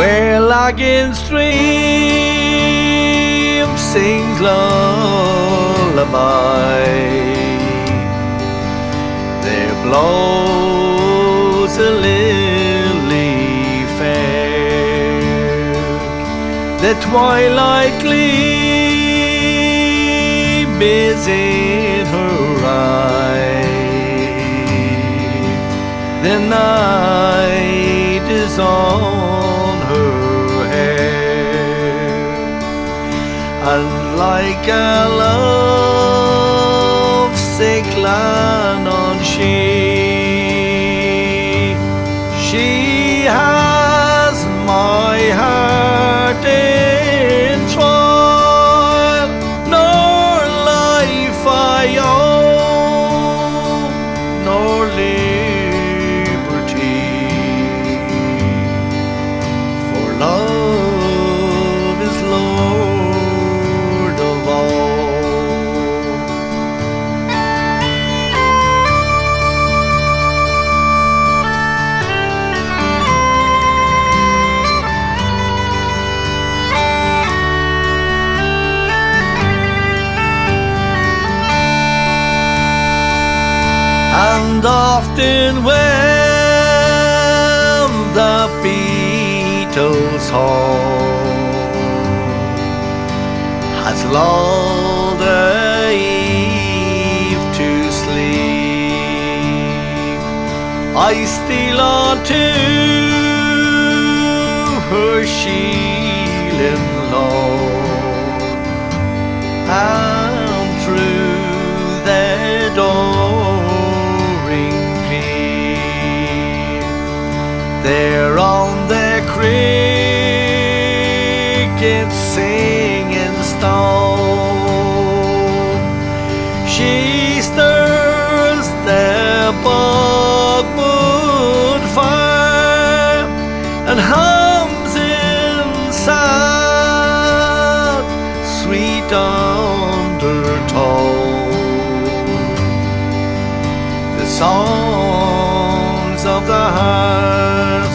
where lagging stream sings lullaby. There blows a lily fair, the twilight gleam is in her eye, the night is on her hair, and like a love-sick Lannon she has my heart in trial, nor life I own, nor liberty, for love is Lord of all. And often when the Beatles' horn has lulled the eve to sleep, I steal onto her shieling lawn, and through the door there on the cricket singing stone, she stirs the bogwood fire and hums in sad, sweet undertone the songs of the heart